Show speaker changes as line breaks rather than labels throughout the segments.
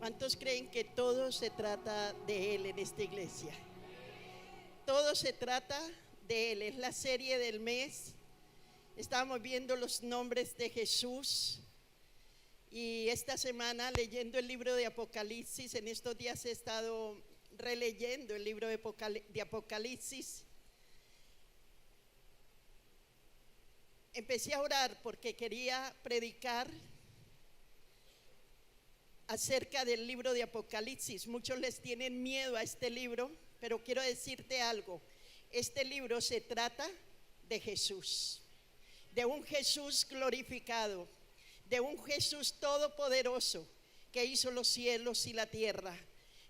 ¿Cuántos creen que todo se trata de Él en esta iglesia? Todo se trata de Él. Es la serie del mes. Estábamos viendo los nombres de Jesús. Y esta semana leyendo el libro de Apocalipsis. En estos días he estado releyendo el libro de Apocalipsis. Empecé a orar porque quería predicar acerca del libro de Apocalipsis. Muchos les tienen miedo a este libro, pero quiero decirte algo. Este libro se trata de Jesús, de un Jesús glorificado, de un Jesús todopoderoso que hizo los cielos y la tierra,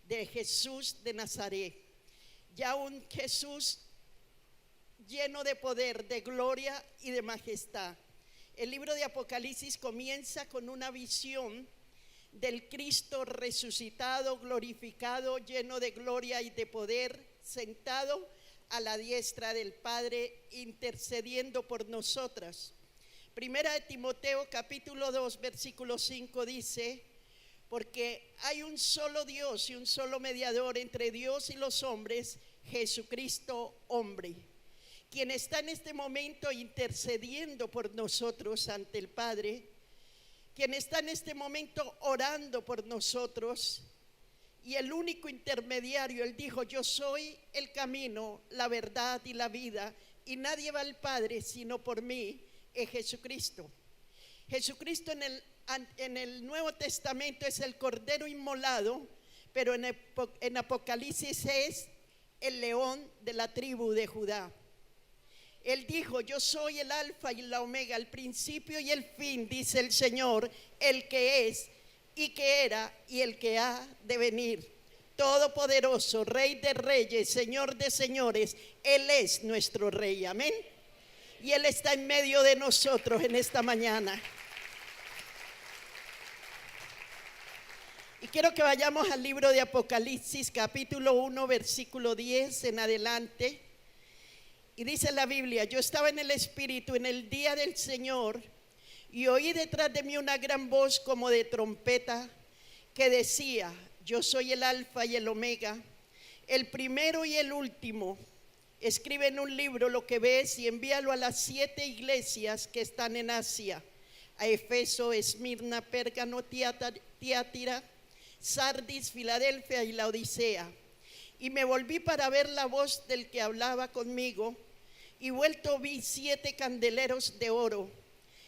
de Jesús de Nazaret, ya un Jesús lleno de poder, de gloria y de majestad. El libro de Apocalipsis comienza con una visión del Cristo resucitado, glorificado, lleno de gloria y de poder, sentado a la diestra del Padre, intercediendo por nosotras. Primera de Timoteo capítulo 2 versículo 5 dice: porque hay un solo Dios y un solo mediador entre Dios y los hombres, Jesucristo hombre, quien está en este momento intercediendo por nosotros ante el Padre, quien está en este momento orando por nosotros, y el único intermediario. Él dijo: yo soy el camino, la verdad y la vida, y nadie va al Padre sino por mí. Es Jesucristo. Jesucristo en el Nuevo Testamento es el Cordero inmolado, pero en Apocalipsis es el león de la tribu de Judá. Él dijo: yo soy el alfa y la omega, el principio y el fin, dice el Señor, el que es y que era y el que ha de venir, todopoderoso, Rey de reyes, Señor de señores. Él es nuestro Rey, amén. Y Él está en medio de nosotros en esta mañana. Y quiero que vayamos al libro de Apocalipsis capítulo 1 versículo 10 en adelante. Y dice la Biblia: yo estaba en el Espíritu en el día del Señor, y oí detrás de mí una gran voz como de trompeta que decía: yo soy el alfa y el omega, el primero y el último. Escribe en un libro lo que ves y envíalo a las 7 iglesias que están en Asia: a Efeso, Esmirna, Pérgamo, Tiatira, Sardis, Filadelfia y Laodicea. Y me volví para ver la voz del que hablaba conmigo, y vuelto vi 7 candeleros de oro,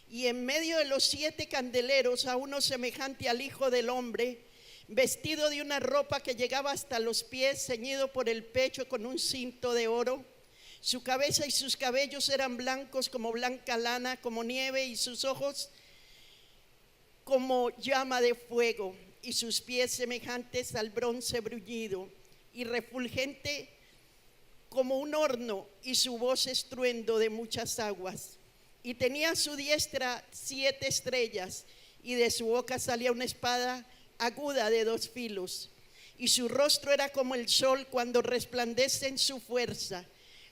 y en medio de los 7 candeleros a uno semejante al Hijo del Hombre, vestido de una ropa que llegaba hasta los pies, ceñido por el pecho con un cinto de oro. Su cabeza y sus cabellos eran blancos como blanca lana, como nieve, y sus ojos como llama de fuego, y sus pies semejantes al bronce bruñido y refulgente como un horno, y su voz estruendo de muchas aguas. Y tenía a su diestra 7 estrellas, y de su boca salía una espada aguda de 2 filos, y su rostro era como el sol cuando resplandece en su fuerza.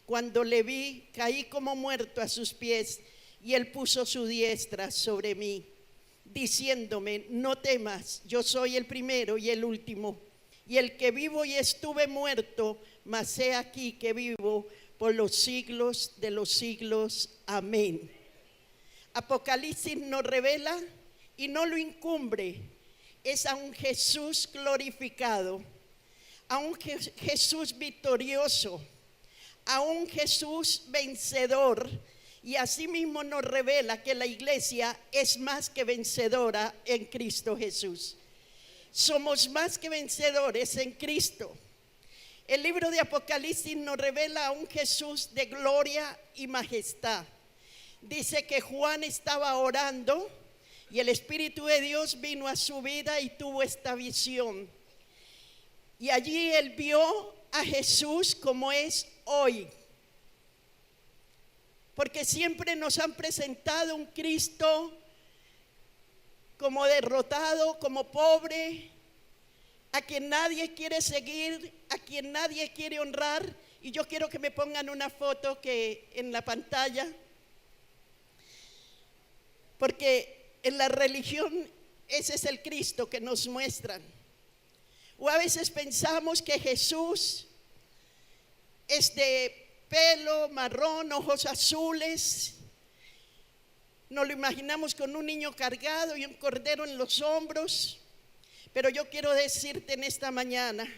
Cuando le vi, caí como muerto a sus pies, y él puso su diestra sobre mí, diciéndome: no temas, yo soy el primero y el último, y el que vivo y estuve muerto, mas he aquí que vivo por los siglos de los siglos. Amén. Apocalipsis nos revela y no lo incumbre, es a un Jesús glorificado, a un Jesús victorioso, a un Jesús vencedor. Y asimismo nos revela que la iglesia es más que vencedora en Cristo Jesús. Somos más que vencedores en Cristo. El libro de Apocalipsis nos revela a un Jesús de gloria y majestad. Dice que Juan estaba orando y el Espíritu de Dios vino a su vida y tuvo esta visión. Y allí él vio a Jesús como es hoy. Porque siempre nos han presentado un Cristo como derrotado, como pobre, a quien nadie quiere seguir, a quien nadie quiere honrar. Y yo quiero que me pongan una foto que en la pantalla, porque en la religión ese es el Cristo que nos muestran. O a veces pensamos que Jesús es de pelo marrón, ojos azules. Nos lo imaginamos con un niño cargado y un cordero en los hombros. Pero yo quiero decirte en esta mañana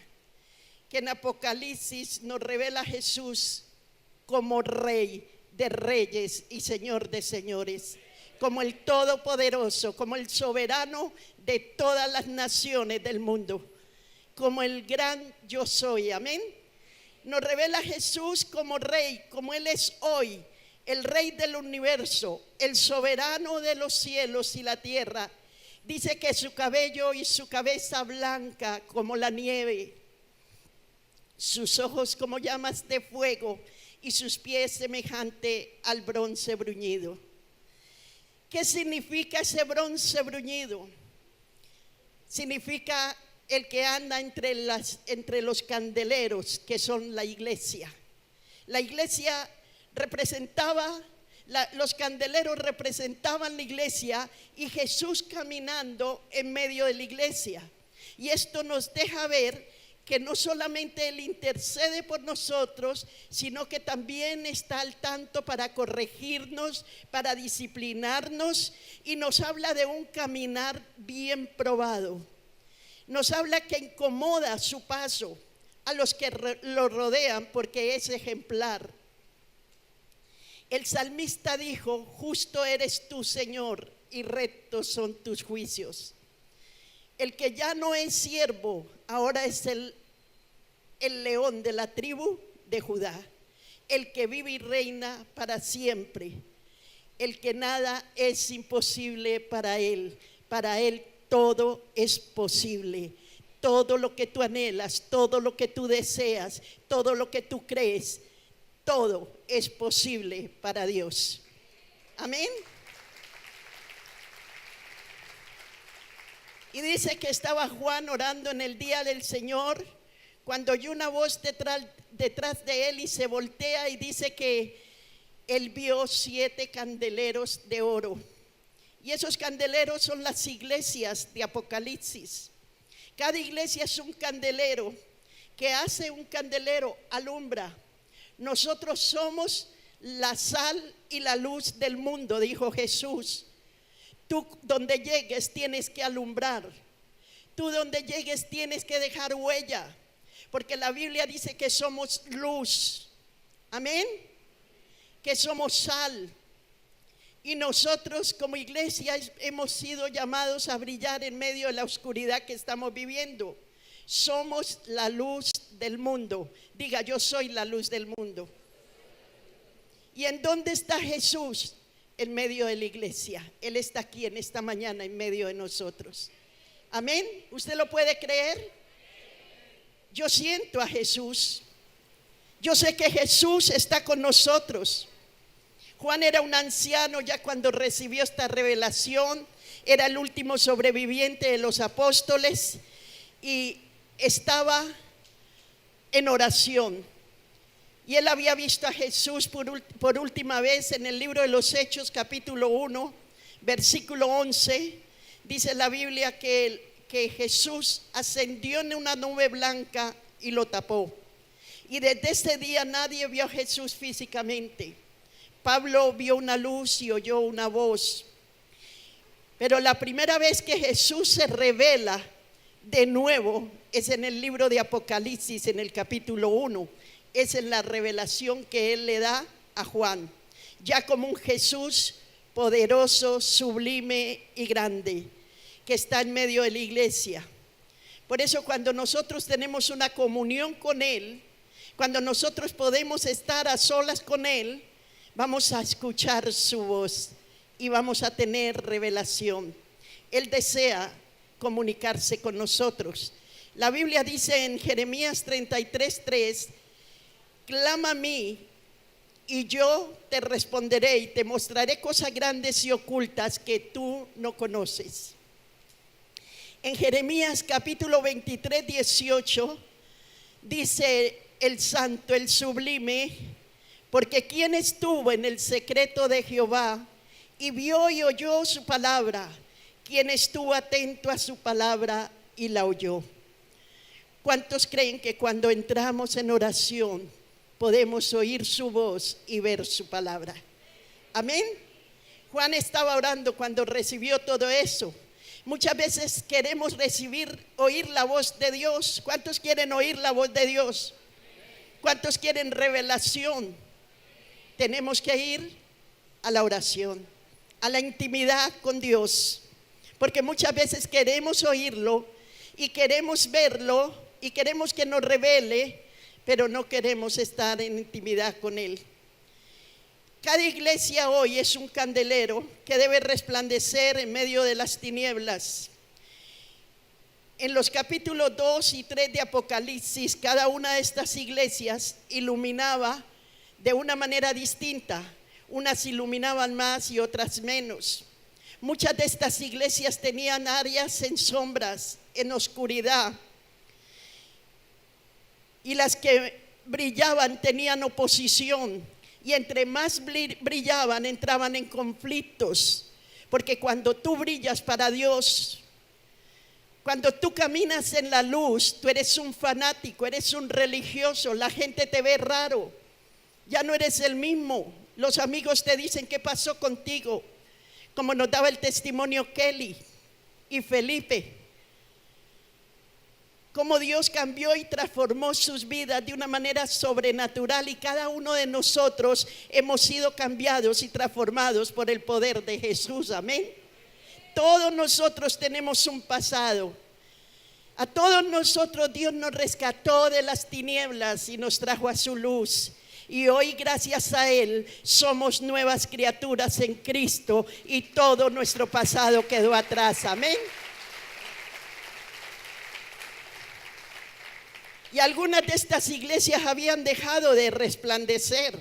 que en Apocalipsis nos revela a Jesús como Rey de reyes y Señor de señores, como el Todopoderoso, como el soberano de todas las naciones del mundo, como el gran yo soy, amén. Nos revela a Jesús como Rey, como Él es hoy, el Rey del universo, el soberano de los cielos y la tierra. Dice que su cabello y su cabeza blanca como la nieve, sus ojos como llamas de fuego y sus pies semejante al bronce bruñido. ¿Qué significa ese bronce bruñido? Significa el que anda entre los candeleros, que son la iglesia. La iglesia representaba, los candeleros representaban la iglesia y Jesús caminando en medio de la iglesia. Y esto nos deja ver que no solamente Él intercede por nosotros, sino que también está al tanto para corregirnos, para disciplinarnos, y nos habla de un caminar bien probado. Nos habla que incomoda su paso a los que lo rodean porque es ejemplar. El salmista dijo: justo eres tú, Señor, y rectos son tus juicios. El que ya no es siervo, ahora es el león de la tribu de Judá, el que vive y reina para siempre, el que nada es imposible para él todo es posible. Todo lo que tú anhelas, todo lo que tú deseas, todo lo que tú crees, todo es posible para Dios. Amén. Y dice que estaba Juan orando en el día del Señor, cuando oyó una voz detrás de él y se voltea y dice que él vio 7 candeleros de oro. Y esos candeleros son las iglesias de Apocalipsis. Cada iglesia es un candelero. Que hace un candelero? Alumbra. Nosotros somos la sal y la luz del mundo, dijo Jesús. Tú donde llegues tienes que alumbrar. Tú donde llegues tienes que dejar huella, porque la Biblia dice que somos luz. Amén. Que somos sal. Y nosotros como iglesia hemos sido llamados a brillar en medio de la oscuridad que estamos viviendo. Somos la luz del mundo. Diga: yo soy la luz del mundo. ¿Y en dónde está Jesús? En medio de la iglesia. Él está aquí en esta mañana en medio de nosotros. Amén. ¿Usted lo puede creer? Yo siento a Jesús. Yo sé que Jesús está con nosotros. Juan era un anciano ya cuando recibió esta revelación. Era el último sobreviviente de los apóstoles y estaba en oración. Y él había visto a Jesús por última vez en el libro de los Hechos, capítulo 1, versículo 11. Dice la Biblia que Jesús ascendió en una nube blanca y lo tapó. Y desde ese día nadie vio a Jesús físicamente. Pablo vio una luz y oyó una voz. Pero la primera vez que Jesús se revela de nuevo es en el libro de Apocalipsis, en el capítulo 1. Es en la revelación que él le da a Juan, ya como un Jesús poderoso, sublime y grande, que está en medio de la iglesia. Por eso cuando nosotros tenemos una comunión con Él, cuando nosotros podemos estar a solas con Él, vamos a escuchar su voz y vamos a tener revelación. Él desea comunicarse con nosotros. La Biblia dice en Jeremías 33:3: clama a mí y yo te responderé y te mostraré cosas grandes y ocultas que tú no conoces. En Jeremías capítulo 23:18 dice el santo, el sublime: porque quien estuvo en el secreto de Jehová y vio y oyó su palabra, quien estuvo atento a su palabra y la oyó. ¿Cuántos creen que cuando entramos en oración podemos oír su voz y ver su palabra? Amén. Juan estaba orando cuando recibió todo eso. Muchas veces queremos oír la voz de Dios. ¿Cuántos quieren oír la voz de Dios? ¿Cuántos quieren revelación? Tenemos que ir a la oración, a la intimidad con Dios, porque muchas veces queremos oírlo y queremos verlo y queremos que nos revele, pero no queremos estar en intimidad con Él. Cada iglesia hoy es un candelero que debe resplandecer en medio de las tinieblas. En los capítulos 2 y 3 de Apocalipsis, cada una de estas iglesias iluminaba de una manera distinta. Unas iluminaban más y otras menos. Muchas de estas iglesias tenían áreas en sombras, en oscuridad. Y las que brillaban tenían oposición. Y entre más brillaban, entraban en conflictos. Porque cuando tú brillas para Dios, cuando tú caminas en la luz, tú eres un fanático, eres un religioso. La gente te ve raro. Ya no eres el mismo. Los amigos te dicen: ¿qué pasó contigo? Como nos daba el testimonio Kelly y Felipe. Cómo Dios cambió y transformó sus vidas de una manera sobrenatural, y cada uno de nosotros hemos sido cambiados y transformados por el poder de Jesús. Amén. Todos nosotros tenemos un pasado. A todos nosotros Dios nos rescató de las tinieblas y nos trajo a su luz. Y hoy, gracias a Él, somos nuevas criaturas en Cristo y todo nuestro pasado quedó atrás. Amén. Y algunas de estas iglesias habían dejado de resplandecer.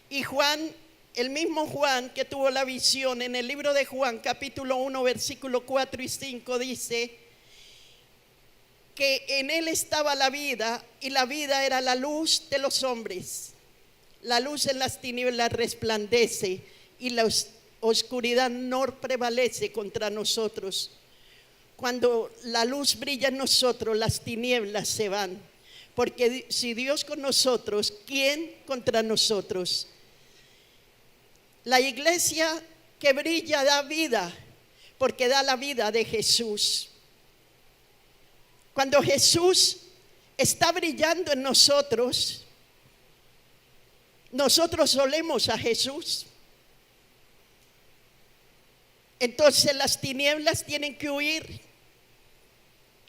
Y Juan, el mismo Juan que tuvo la visión, en el libro de Juan, capítulo 1, versículo 4 y 5, dice que en Él estaba la vida, y la vida era la luz de los hombres. La luz en las tinieblas resplandece, y la oscuridad no prevalece contra nosotros. Cuando la luz brilla en nosotros, las tinieblas se van. Porque si Dios con nosotros, ¿quién contra nosotros? La iglesia que brilla da vida, porque da la vida de Jesús. Cuando Jesús está brillando en nosotros, nosotros olemos a Jesús. Entonces las tinieblas tienen que huir.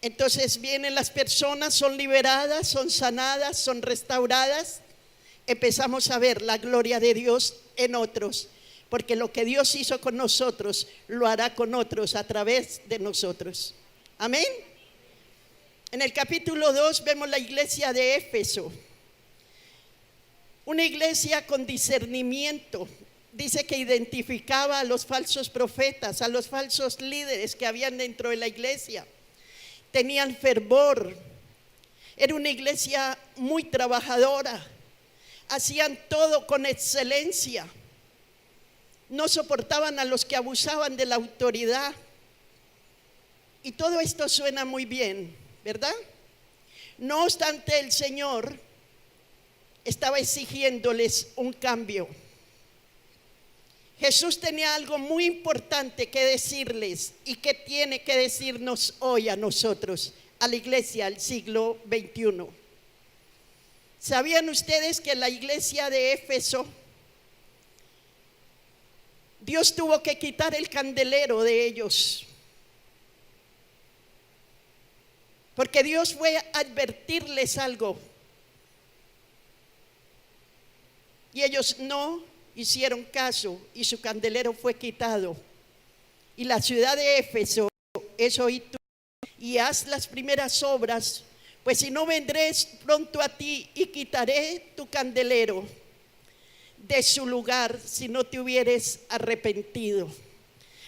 Entonces vienen las personas, son liberadas, son sanadas, son restauradas. Empezamos a ver la gloria de Dios en otros, porque lo que Dios hizo con nosotros lo hará con otros a través de nosotros. Amén. En el capítulo 2 vemos la iglesia de Éfeso, una iglesia con discernimiento. Dice que identificaba a los falsos profetas, a los falsos líderes que habían dentro de la iglesia. Tenían fervor. Era una iglesia muy trabajadora. Hacían todo con excelencia. No soportaban a los que abusaban de la autoridad. Y todo esto suena muy bien, ¿verdad? No obstante, el Señor estaba exigiéndoles un cambio. Jesús tenía algo muy importante que decirles, y que tiene que decirnos hoy a nosotros, a la iglesia del siglo XXI. ¿Sabían ustedes que la iglesia de Éfeso, Dios tuvo que quitar el candelero de ellos? Porque Dios fue a advertirles algo, y ellos no hicieron caso, y su candelero fue quitado. Y la ciudad de Éfeso es hoy tú, y haz las primeras obras, pues si no, vendré pronto a ti y quitaré tu candelero de su lugar si no te hubieres arrepentido.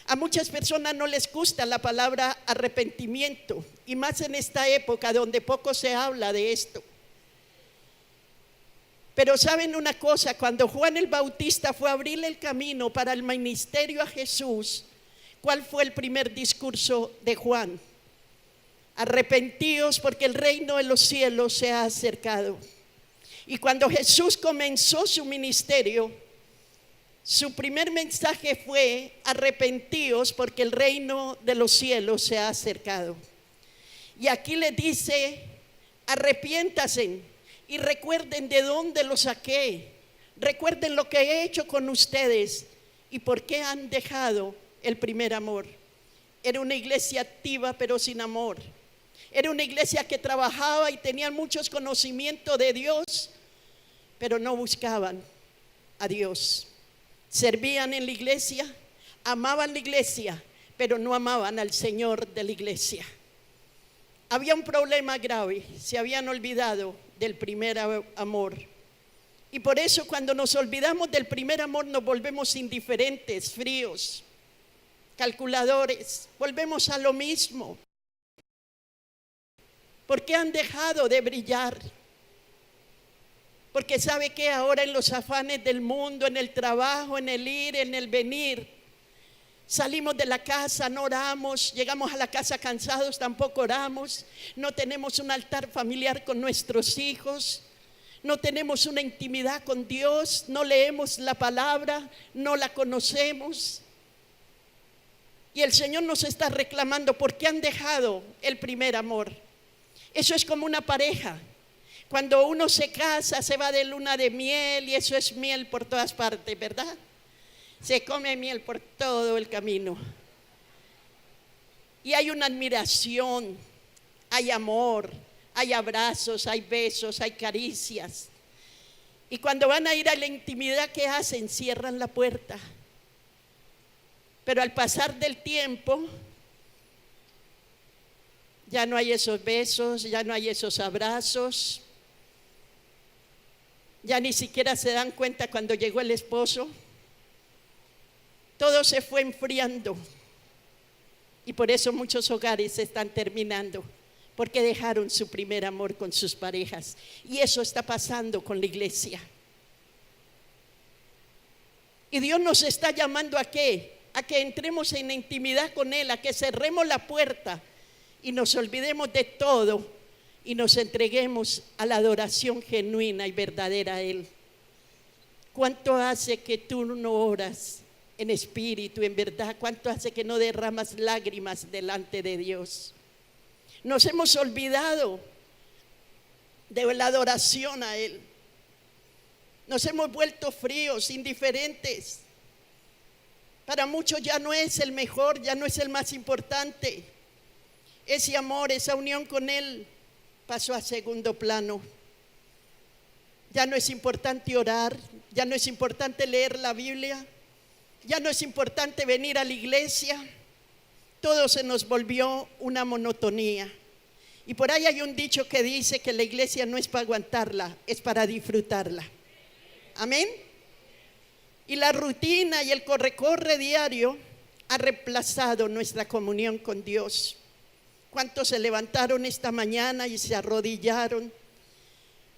A muchas personas no les gusta la palabra arrepentimiento, y más en esta época donde poco se habla de esto. Pero saben una cosa, cuando Juan el Bautista fue a abrirle el camino para el ministerio a Jesús, ¿cuál fue el primer discurso de Juan? Arrepentíos porque el reino de los cielos se ha acercado. Y cuando Jesús comenzó su ministerio, su primer mensaje fue: arrepentíos porque el reino de los cielos se ha acercado. Y aquí le dice: arrepiéntanse y recuerden de dónde los saqué. Recuerden lo que he hecho con ustedes y por qué han dejado el primer amor. Era una iglesia activa pero sin amor. Era una iglesia que trabajaba y tenían muchos conocimientos de Dios, pero no buscaban a Dios. Servían en la iglesia, amaban la iglesia, pero no amaban al Señor de la iglesia. Había un problema grave: se habían olvidado del primer amor. Y por eso cuando nos olvidamos del primer amor nos volvemos indiferentes, fríos, calculadores, volvemos a lo mismo. ¿Por qué han dejado de brillar? Porque sabe que ahora en los afanes del mundo, en el trabajo, en el ir, en el venir, salimos de la casa, no oramos, llegamos a la casa cansados, tampoco oramos, no tenemos un altar familiar con nuestros hijos, no tenemos una intimidad con Dios, no leemos la palabra, no la conocemos. Y el Señor nos está reclamando: ¿por qué han dejado el primer amor? Eso es como una pareja. Cuando uno se casa, se va de luna de miel y eso es miel por todas partes, ¿verdad? Se come miel por todo el camino. Y hay una admiración, hay amor, hay abrazos, hay besos, hay caricias. Y cuando van a ir a la intimidad, ¿qué hacen? Cierran la puerta. Pero al pasar del tiempo, ya no hay esos besos, ya no hay esos abrazos, ya ni siquiera se dan cuenta cuando llegó el esposo. Todo se fue enfriando y por eso muchos hogares se están terminando, porque dejaron su primer amor con sus parejas. Y eso está pasando con la iglesia. Y Dios nos está llamando ¿a qué? A que entremos en intimidad con Él, a que cerremos la puerta y nos olvidemos de todo y nos entreguemos a la adoración genuina y verdadera a Él. ¿Cuánto hace que tú no oras en espíritu, en verdad? ¿Cuánto hace que no derramas lágrimas delante de Dios? Nos hemos olvidado de la adoración a Él. Nos hemos vuelto fríos, indiferentes. Para muchos ya no es el mejor, ya no es el más importante. Ese amor, esa unión con Él pasó a segundo plano. Ya no es importante orar, ya no es importante leer la Biblia, ya no es importante venir a la iglesia. Todo se nos volvió una monotonía. Y por ahí hay un dicho que dice que la iglesia no es para aguantarla, es para disfrutarla. Amén. Y la rutina y el corre-corre diario ha reemplazado nuestra comunión con Dios. ¿Cuántos se levantaron esta mañana y se arrodillaron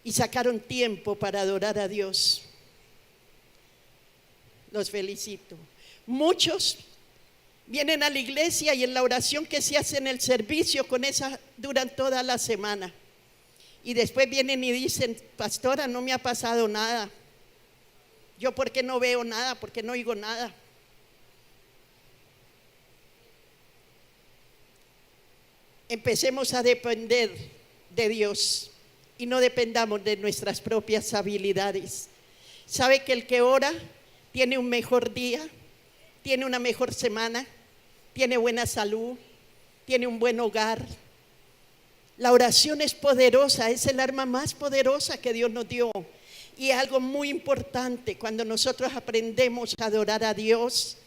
y sacaron tiempo para adorar a Dios? Los felicito. Muchos vienen a la iglesia y en la oración que se hace en el servicio, con esa duran toda la semana. Y después vienen y dicen: pastora, no me ha pasado nada. Yo, ¿por qué no veo nada? ¿Por qué no oigo nada? Empecemos a depender de Dios y no dependamos de nuestras propias habilidades. ¿Sabe que el que ora tiene un mejor día, tiene una mejor semana, tiene buena salud, tiene un buen hogar? La oración es poderosa, es el arma más poderosa que Dios nos dio. Y algo muy importante, cuando nosotros aprendemos a adorar a Dios,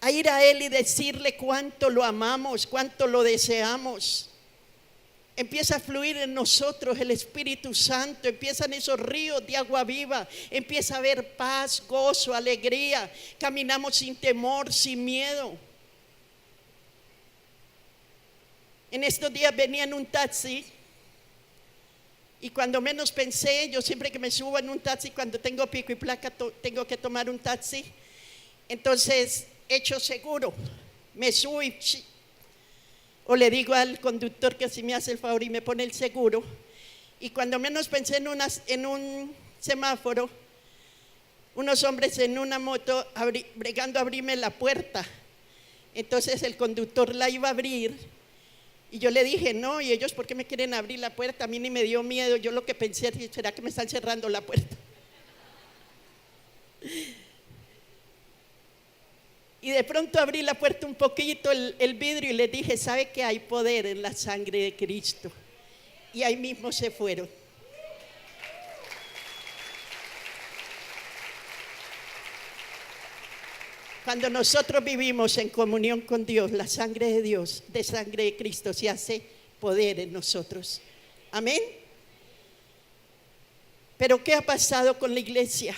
a ir a Él y decirle cuánto lo amamos, cuánto lo deseamos, empieza a fluir en nosotros el Espíritu Santo, empiezan esos ríos de agua viva, empieza a haber paz, gozo, alegría, caminamos sin temor, sin miedo. En estos días venía en un taxi y cuando menos pensé, yo siempre que me subo en un taxi, cuando tengo pico y placa, tengo que tomar un taxi, entonces hecho seguro, me subo y O le digo al conductor que si me hace el favor y me pone el seguro. Y cuando menos pensé en un semáforo, unos hombres en una moto bregando a abrirme la puerta. Entonces el conductor la iba a abrir y yo le dije no, y ellos ¿por qué me quieren abrir la puerta? A mí ni me dio miedo, yo lo que pensé, ¿será que me están cerrando la puerta? Y de pronto abrí la puerta un poquito, el vidrio, y les dije, ¿sabe que hay poder en la sangre de Cristo? Y ahí mismo se fueron. Cuando nosotros vivimos en comunión con Dios, la sangre de Dios, de sangre de Cristo, se hace poder en nosotros. Amén. Pero ¿qué ha pasado con la iglesia?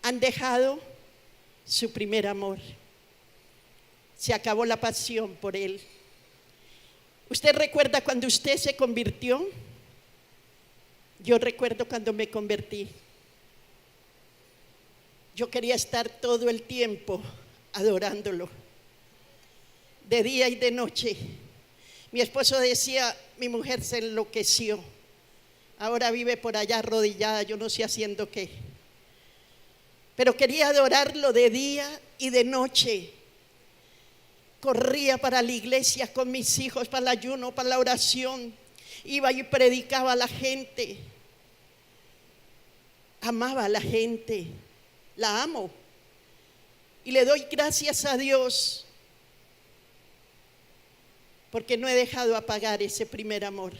Han dejado su primer amor. Se acabó la pasión por Él. ¿Usted recuerda cuando usted se convirtió? Yo recuerdo cuando me convertí. Yo quería estar todo el tiempo adorándolo, de día y de noche. Mi esposo decía, mi mujer se enloqueció, ahora vive por allá arrodillada, yo no sé haciendo qué. Pero quería adorarlo de día y de noche. Corría para la iglesia con mis hijos, para el ayuno, para la oración. Iba y predicaba a la gente. Amaba a la gente. La amo. Y le doy gracias a Dios porque no he dejado apagar ese primer amor.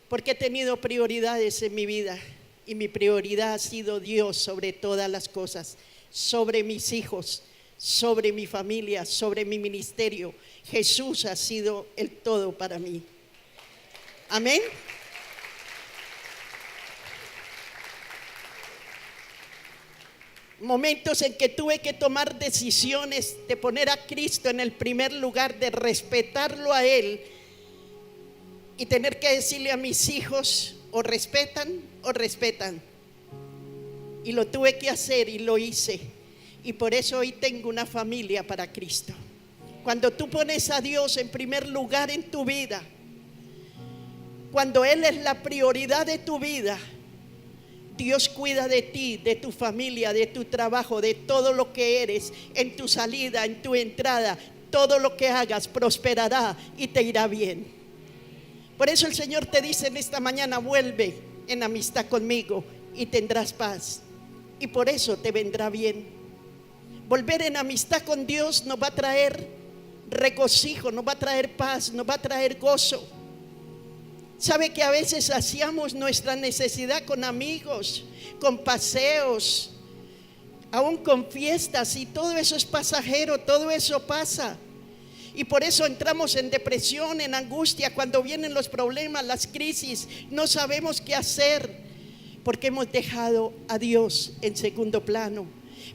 Porque he tenido prioridades en mi vida. Y mi prioridad ha sido Dios sobre todas las cosas, sobre mis hijos, sobre mi familia, sobre mi ministerio. Jesús ha sido el todo para mí. Amén. Momentos en que tuve que tomar decisiones de poner a Cristo en el primer lugar, de respetarlo a Él y tener que decirle a mis hijos, o respetan o respetan. Y lo tuve que hacer y lo hice. Y por eso hoy tengo una familia para Cristo. Cuando tú pones a Dios en primer lugar en tu vida, cuando Él es la prioridad de tu vida, Dios cuida de ti, de tu familia, de tu trabajo, de todo lo que eres, en tu salida, en tu entrada. Todo lo que hagas prosperará y te irá bien. Por eso el Señor te dice en esta mañana, vuelve en amistad conmigo y tendrás paz. Y por eso te vendrá bien. Volver en amistad con Dios nos va a traer regocijo, nos va a traer paz, nos va a traer gozo. ¿Sabe que a veces hacíamos nuestra necesidad con amigos, con paseos, aún con fiestas? Y todo eso es pasajero, todo eso pasa. Y por eso entramos en depresión, en angustia, cuando vienen los problemas, las crisis. No sabemos qué hacer porque hemos dejado a Dios en segundo plano.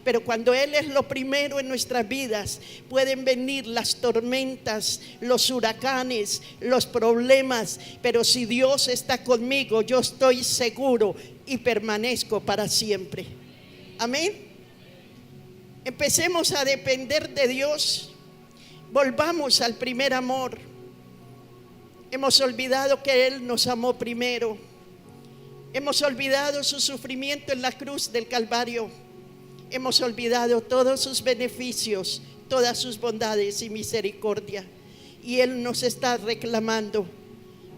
Pero cuando Él es lo primero en nuestras vidas, pueden venir las tormentas, los huracanes, los problemas. Pero si Dios está conmigo, yo estoy seguro y permanezco para siempre. Amén. Empecemos a depender de Dios. Volvamos al primer amor. Hemos olvidado que Él nos amó primero. Hemos olvidado su sufrimiento en la cruz del Calvario. Hemos olvidado todos sus beneficios, todas sus bondades y misericordia. Y Él nos está reclamando,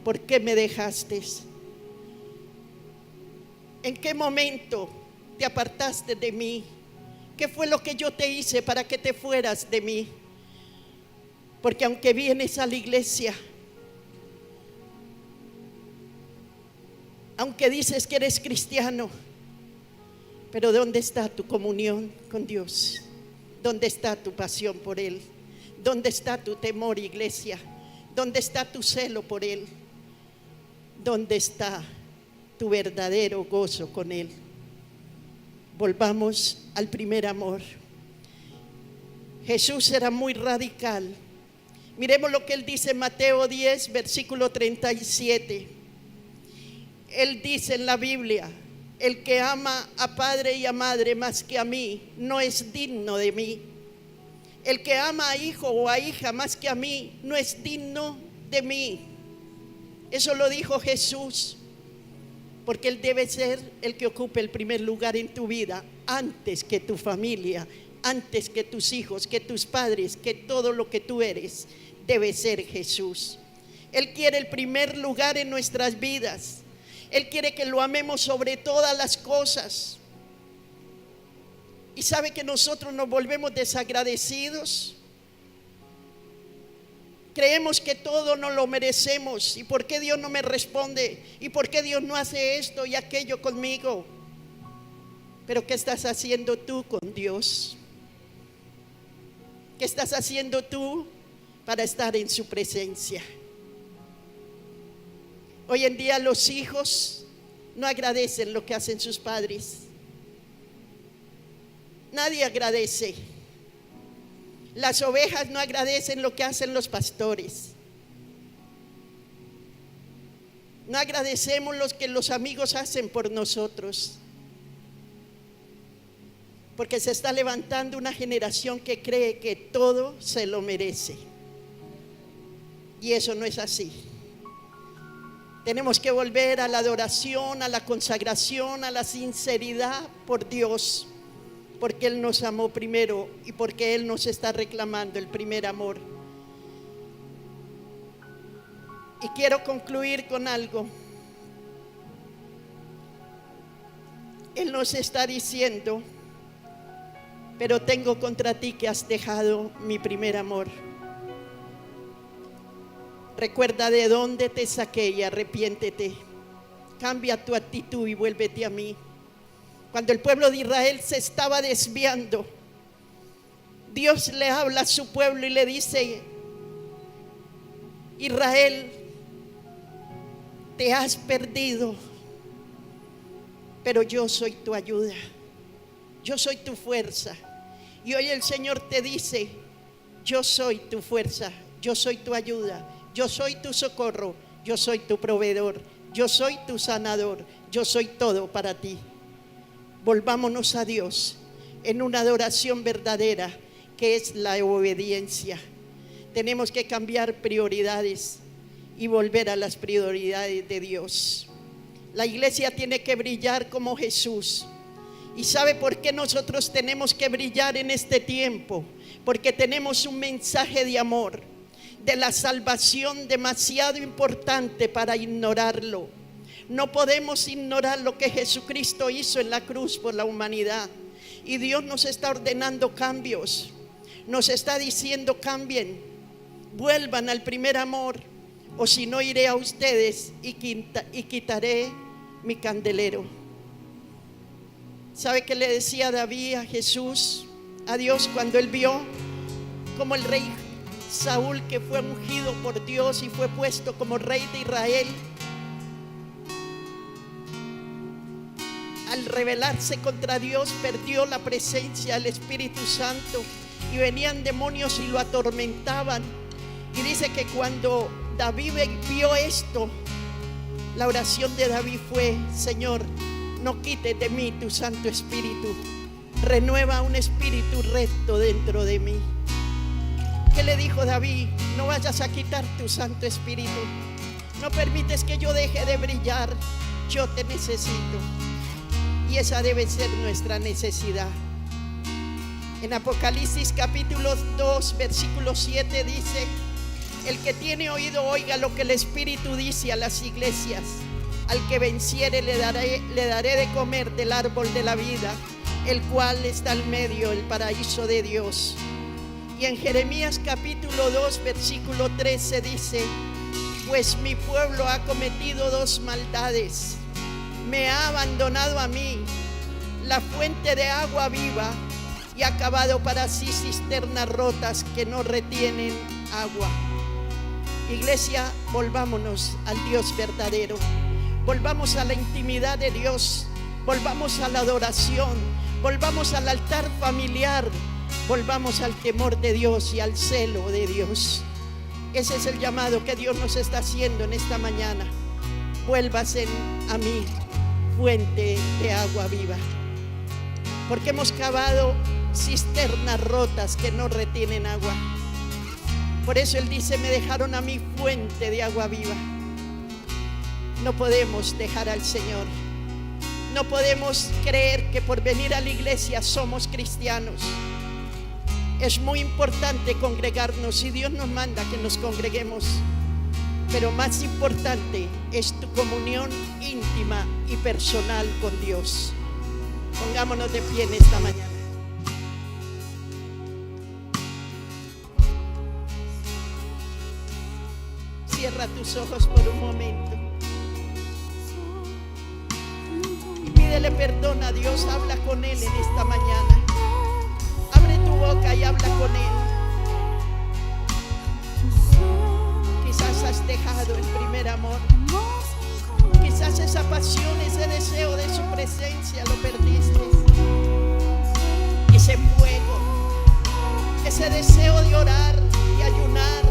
¿por qué me dejaste? ¿En qué momento te apartaste de mí? ¿Qué fue lo que yo te hice para que te fueras de mí? Porque aunque vienes a la iglesia, aunque dices que eres cristiano, pero ¿dónde está tu comunión con Dios? ¿Dónde está tu pasión por Él? ¿Dónde está tu temor, iglesia? ¿Dónde está tu celo por Él? ¿Dónde está tu verdadero gozo con Él? Volvamos al primer amor. Jesús era muy radical. Miremos lo que Él dice en Mateo 10, versículo 37. Él dice en la Biblia: el que ama a padre y a madre más que a mí no es digno de mí. El que ama a hijo o a hija más que a mí no es digno de mí. Eso lo dijo Jesús, porque Él debe ser el que ocupe el primer lugar en tu vida, antes que tu familia, antes que tus hijos, que tus padres, que todo lo que tú eres, debe ser Jesús. Él quiere el primer lugar en nuestras vidas. Él quiere que lo amemos sobre todas las cosas. Y sabe que nosotros nos volvemos desagradecidos. Creemos que todo no lo merecemos. ¿Y por qué Dios no me responde? ¿Y por qué Dios no hace esto y aquello conmigo? Pero ¿qué estás haciendo tú con Dios? ¿Qué estás haciendo tú para estar en su presencia? Hoy en día los hijos no agradecen lo que hacen sus padres. Nadie agradece. Las ovejas no agradecen lo que hacen los pastores. No agradecemos lo que los amigos hacen por nosotros. Porque se está levantando una generación que cree que todo se lo merece. Y eso no es así. Tenemos que volver a la adoración, a la consagración, a la sinceridad por Dios, porque Él nos amó primero y porque Él nos está reclamando el primer amor. Y quiero concluir con algo. Él nos está diciendo: pero tengo contra ti que has dejado mi primer amor. Recuerda de dónde te saqué y arrepiéntete. Cambia tu actitud y vuélvete a mí. Cuando el pueblo de Israel se estaba desviando, Dios le habla a su pueblo y le dice: Israel, te has perdido, pero yo soy tu ayuda, yo soy tu fuerza. Y hoy el Señor te dice: yo soy tu fuerza, yo soy tu ayuda, yo soy tu socorro, yo soy tu proveedor, yo soy tu sanador, yo soy todo para ti. Volvámonos a Dios en una adoración verdadera, que es la obediencia. Tenemos que cambiar prioridades y volver a las prioridades de Dios. La iglesia tiene que brillar como Jesús. ¿Y sabe por qué nosotros tenemos que brillar en este tiempo? Porque tenemos un mensaje de amor, de la salvación demasiado importante para ignorarlo. No podemos ignorar lo que Jesucristo hizo en la cruz por la humanidad. Y Dios nos está ordenando cambios. Nos está diciendo: cambien, vuelvan al primer amor, o si no iré a ustedes y quitaré mi candelero. ¿Sabe qué le decía David a Jesús, a Dios, cuando él vio como el rey Saúl, que fue ungido por Dios y fue puesto como rey de Israel, al rebelarse contra Dios perdió la presencia del Espíritu Santo y venían demonios y lo atormentaban? Y dice que cuando David vio esto, la oración de David fue: Señor, no quites de mí tu Santo Espíritu, renueva un espíritu recto dentro de mí. ¿Qué le dijo David? No vayas a quitar tu Santo Espíritu, no permites que yo deje de brillar, yo te necesito. Y esa debe ser nuestra necesidad. En Apocalipsis capítulo 2 versículo 7 dice: el que tiene oído oiga lo que el Espíritu dice a las iglesias. Al que venciere le daré de comer del árbol de la vida, el cual está al medio del paraíso de Dios. Y en Jeremías capítulo 2 versículo 13 dice: pues mi pueblo ha cometido dos maldades. Me ha abandonado a mí, la fuente de agua viva, y ha cavado para sí cisternas rotas que no retienen agua. Iglesia, volvámonos al Dios verdadero, volvamos a la intimidad de Dios, volvamos a la adoración, volvamos al altar familiar, volvamos al temor de Dios y al celo de Dios. Ese es el llamado que Dios nos está haciendo en esta mañana. Vuélvase a mí, fuente de agua viva, porque hemos cavado cisternas rotas que no retienen agua. Por eso Él dice: me dejaron a mi fuente de agua viva. No podemos dejar al Señor. No podemos creer que por venir a la iglesia somos cristianos. Es muy importante congregarnos y Dios nos manda que nos congreguemos. Pero más importante es tu comunión íntima y personal con Dios. Pongámonos de pie en esta mañana. Cierra tus ojos por un momento y pídele perdón a Dios. Habla con Él en esta mañana. Abre tu boca y habla con Él. Quizás has dejado el primer amor. Quizás esa pasión, ese deseo de su presencia lo perdiste. Ese fuego, ese deseo de orar, de ayunar,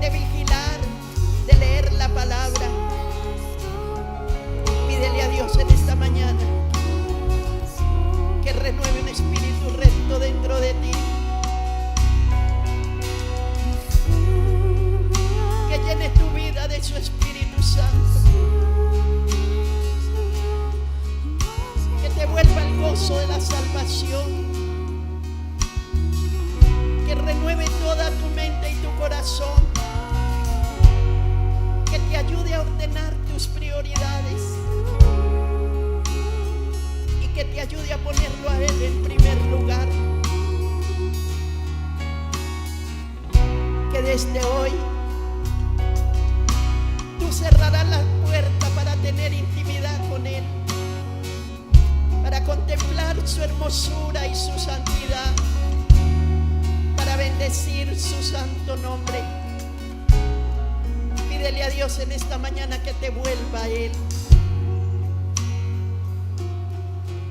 de vigilar, de leer la palabra. Pídele a Dios en esta mañana que renueve un espíritu recto dentro de ti, que llene tu vida de su Espíritu Santo, que te vuelva el gozo de la salvación, que renueve toda tu mente y tu corazón, que te ayude a ordenar tus prioridades y que te ayude a ponerlo a Él en primer lugar. Que desde hoy tú cerrarás la puerta para tener intimidad con Él, para contemplar su hermosura y su santidad, para bendecir su santo nombre. Pídele a Dios en esta mañana que te vuelva a Él,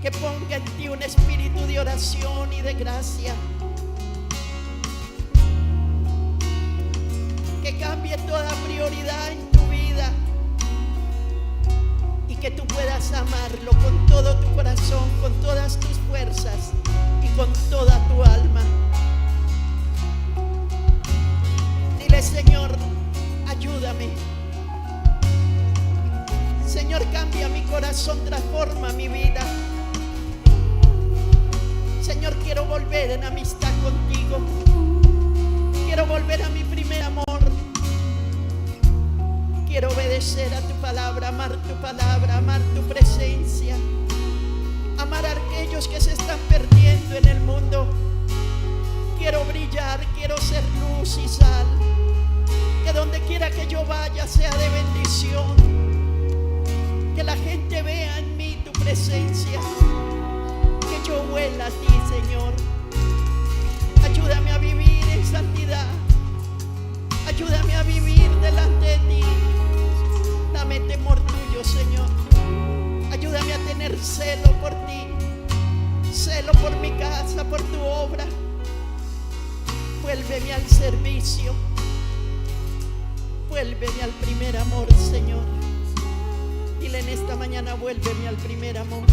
que ponga en ti un espíritu de oración y de gracia, que cambie toda prioridad en tu vida y que tú puedas amarlo con todo tu corazón, con todas tus fuerzas y con toda tu alma. Dile: Señor, ayúdame. Señor, cambia mi corazón, transforma mi vida. Señor, quiero volver en amistad contigo. Quiero volver a mi primer amor. Quiero obedecer a tu palabra, amar tu presencia, amar a aquellos que se están perdiendo en el mundo. Quiero brillar, quiero ser luz y sal. Que donde quiera que yo vaya sea de bendición. Que la gente vea en mí tu presencia. Que yo huela a ti, Señor. Ayúdame a vivir en santidad. Ayúdame a vivir delante de ti. Dame temor tuyo, Señor. Ayúdame a tener celo por ti, celo por mi casa, por tu obra. Vuélveme al servicio. Vuélveme al primer amor, Señor. Dile en esta mañana: vuélveme al primer amor.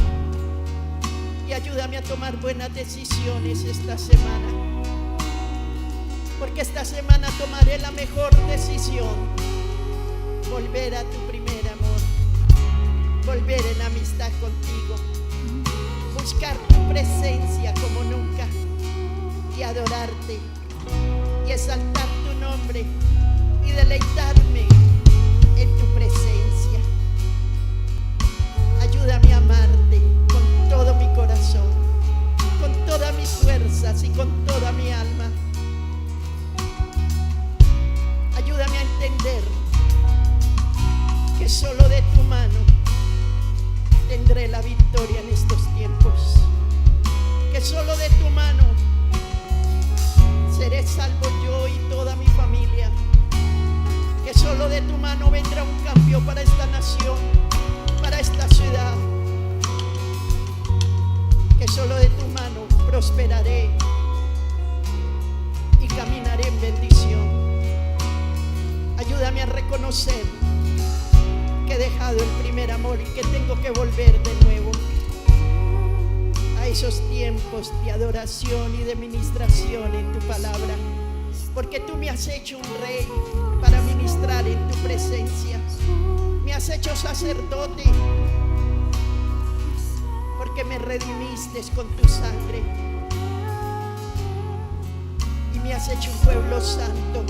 Y ayúdame a tomar buenas decisiones esta semana. Porque esta semana tomaré la mejor decisión: volver a tu primer amor, volver en amistad contigo, buscar tu presencia como nunca y adorarte y exaltar tu nombre y deleitarme en tu presencia. Ayúdame a amarte con todo mi corazón, con todas mis fuerzas y con toda mi alma. Ayúdame a entender que solo de tu mano tendré la victoria en estos tiempos, que solo de tu mano seré salvo yo y toda mi familia, que solo de tu mano vendrá un cambio para esta nación, para esta ciudad, que solo de tu mano prosperaré y caminaré en bendición. Ayúdame a reconocer que he dejado el primer amor y que tengo que volver de nuevo a esos tiempos de adoración y de ministración en tu palabra, porque tú me has hecho un rey para ministrar en tu presencia. Me has hecho sacerdote porque me redimiste con tu sangre y me has hecho un pueblo santo.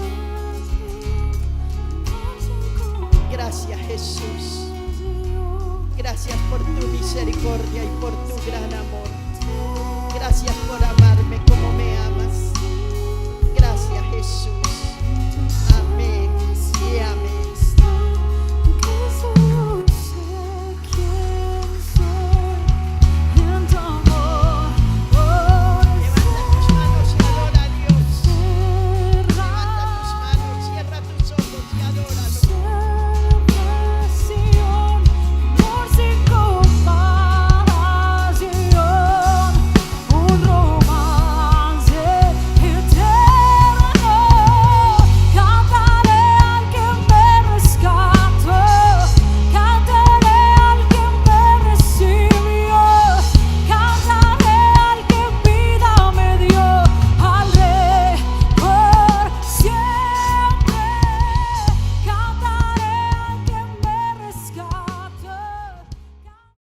Gracias, Jesús. Gracias por tu misericordia y por tu gran amor. Gracias por